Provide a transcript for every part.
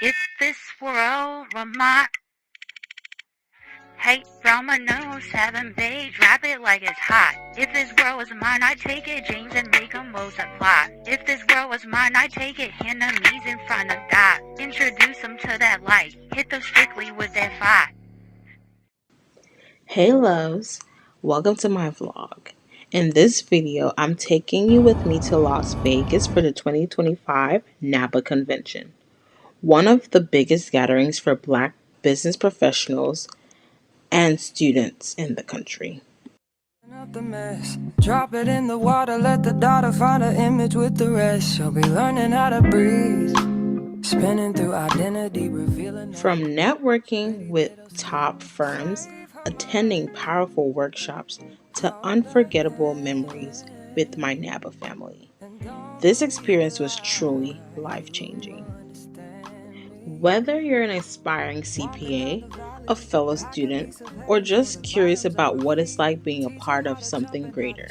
If this world were mine, hey, Rama knows 7 days, drop it like it's hot. If this world was mine, I'd take it, James, and make them multiply. If this world was mine, I'd take it, enemies in front of God. Introduce them to that light, hit them strictly with that fire. Hey loves, welcome to my vlog. In this video, I'm taking you with me to Las Vegas for the 2025 NABA Convention, one of the biggest gatherings for Black business professionals and students in the country. Up the mess. Drop it in the water, let the daughter find an image with the rest. She'll be learning how to breathe, spinning through identity, revealing. From networking with top firms, attending powerful workshops, to unforgettable memories with my NABA family. This experience was truly life-changing. Whether you're an aspiring CPA, a fellow student, or just curious about what it's like being a part of something greater,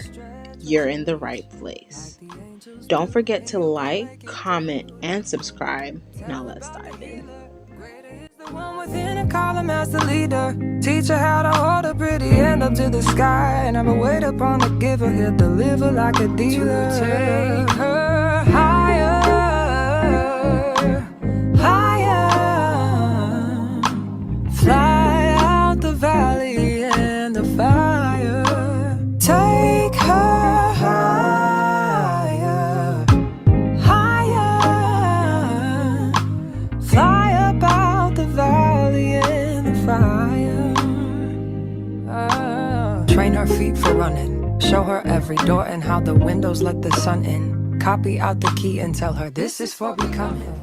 you're in the right place. Don't forget to like, comment, and subscribe. Now let's dive in. The one within and call him as the leader. Teach her how to hold a pretty hand up to the sky. Never wait upon the giver, he'll deliver like a dealer. To take her higher, higher. Fly out the valley and the fire. Take her higher, higher. Fly about the valley and the fire. Train her feet for running. Show her every door and how the windows let the sun in. Copy out the key and tell her this is for becoming.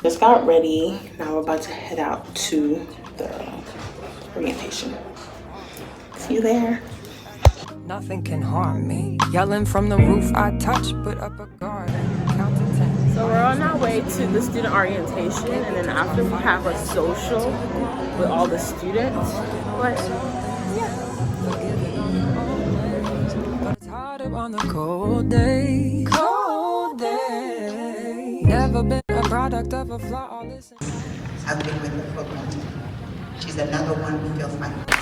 Just got ready. Now we're about to head out to the orientation. See you there. Nothing can harm me. Yelling from the roof, I touch, put up a guard and count to 10. So we're on our way to the student orientation, and then after we have a social with all the students. But It's harder on a cold day. Cold day. Never been a product of a flaw. All this. I've been with her for a long time. She's another one who feels like this.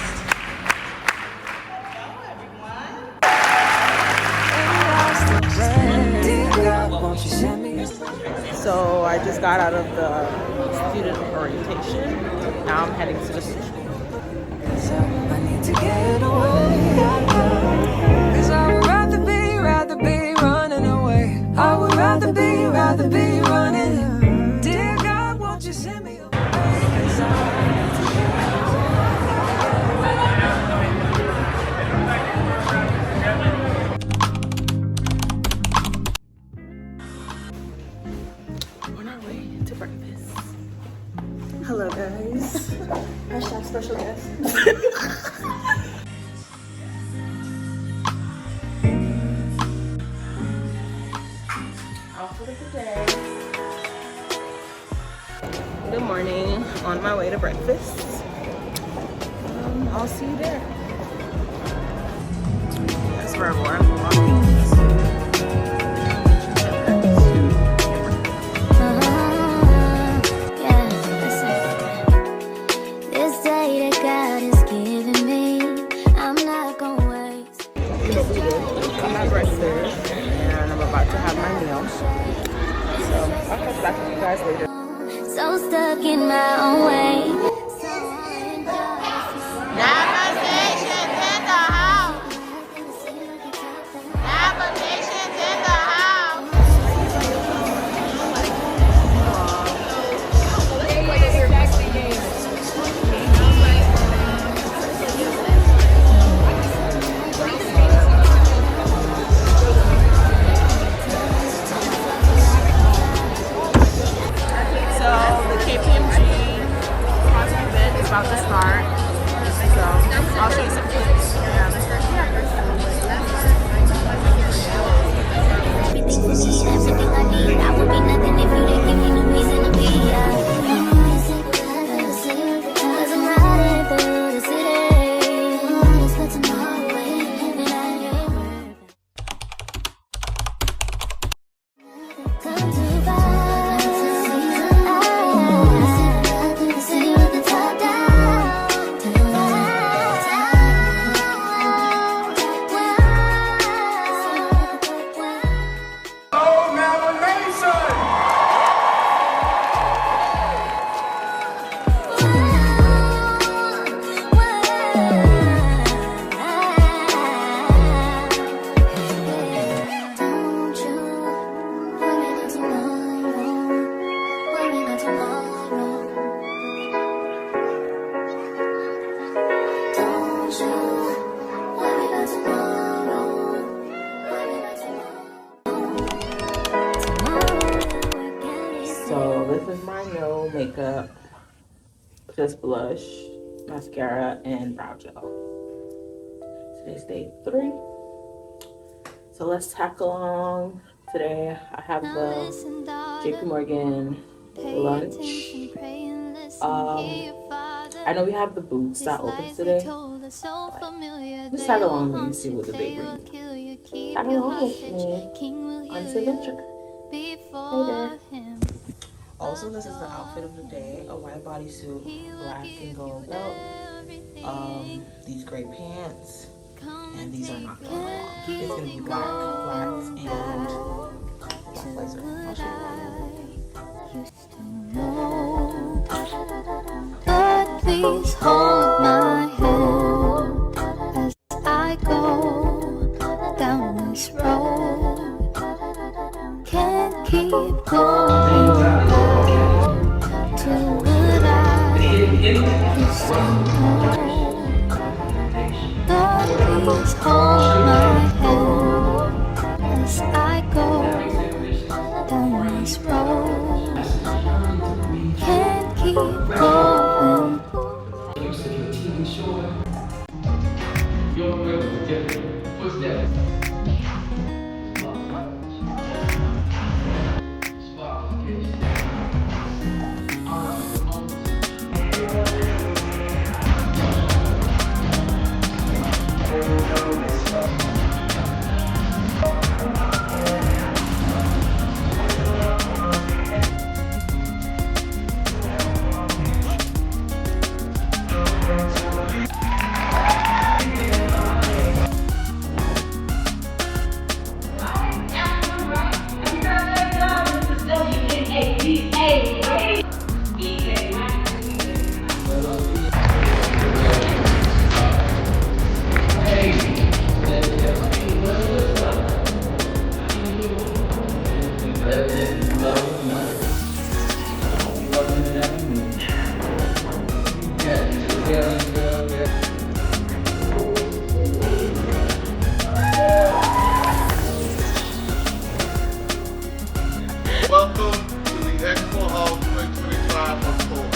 so I just got out of the student orientation. Now I'm heading to the social. I need to get away. 'Cause I would rather be running away. I would rather be running. Dear God, won't you send me away? 'Cause I need to get On our way to breakfast. Hello guys. Hashtag special guest. Outfit of the day. Good morning. On my way to breakfast. I'll see you there. That's where we're walking. I'm at breakfast and I'm about to have my meal. So I'll catch back with you guys later. So stuck in my own way. Navigations in the house. Navigations in the house. So the KPMG tomorrow. Don't you worry about tomorrow. Worry about tomorrow. So this is my no makeup, just blush, mascara, and brow gel. Today's day 3. So let's tackle along. Today I have the JP Morgan lunch. I know we have the boots that opens today. Just tag along and see what the day brings. Tag along with me on this adventure. Hey there. Also, this is the outfit of the day: a white bodysuit, black and gold belt, these gray pants, and these are not going along. It's gonna be black flats and black blazer. I'll show you. But please hold my hand as I go down this road. Can't keep going back to what I used to know. But please hold my hand as I go down this road. Can't keep going. Use of your TV show. Your will is different. Footsteps. Welcome to the Expo Hall 2025 Report.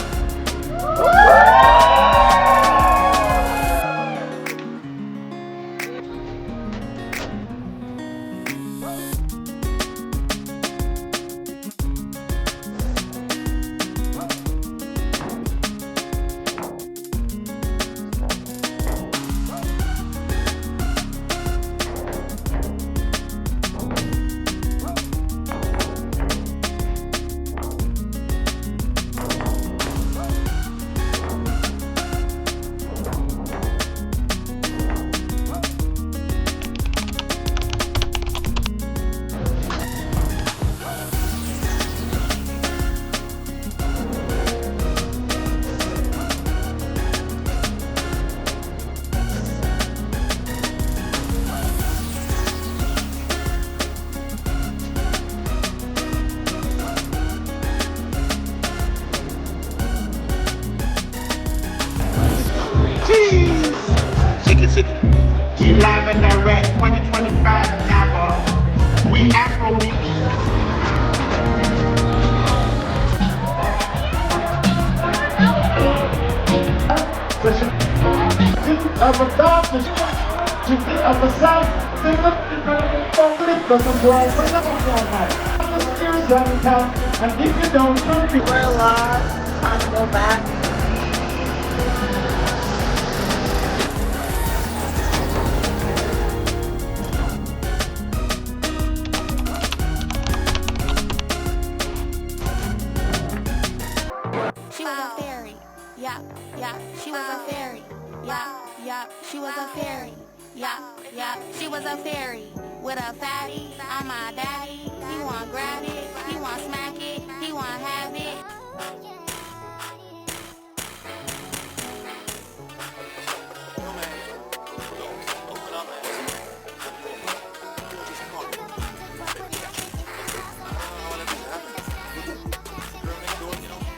Live and direct 2025 NABA. We Afrobeat. Of a darkness, to the other side, the and if you don't We're lost. Time to go back. She was a fairy. Yeah, yeah. She was a fairy. Yeah, yeah. She was a fairy. Yeah, yeah. She was a fairy with a fatty. I'm my daddy. He want grab it. He want smack it. He want have it. Girl next door, you know.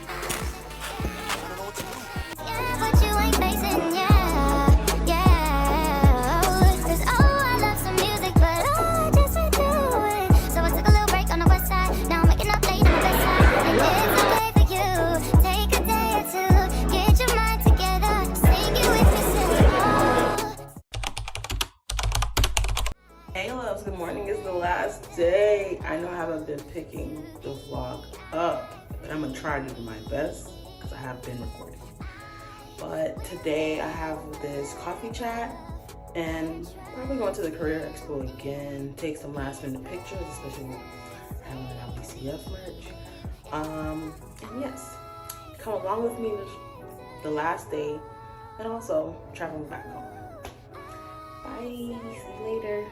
picking the vlog up, but I'm gonna try to do my best because I have been recording. But today I have this coffee chat and probably going to the Career Expo again, take some last minute pictures, especially with having an LBCF merch. And yes, come along with me the last day and also traveling back home. Bye, see you later.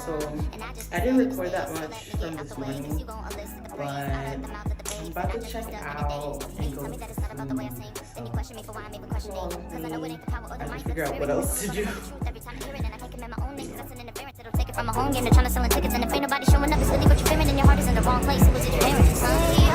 So I didn't record that much from this morning, but I'm about to check out and go to food. I have to figure out what else to do. From a home game, they're trying to sell tickets, and if ain't nobody showing up, it's really what you're fearing, and your heart is in the wrong place. It was your parents, huh?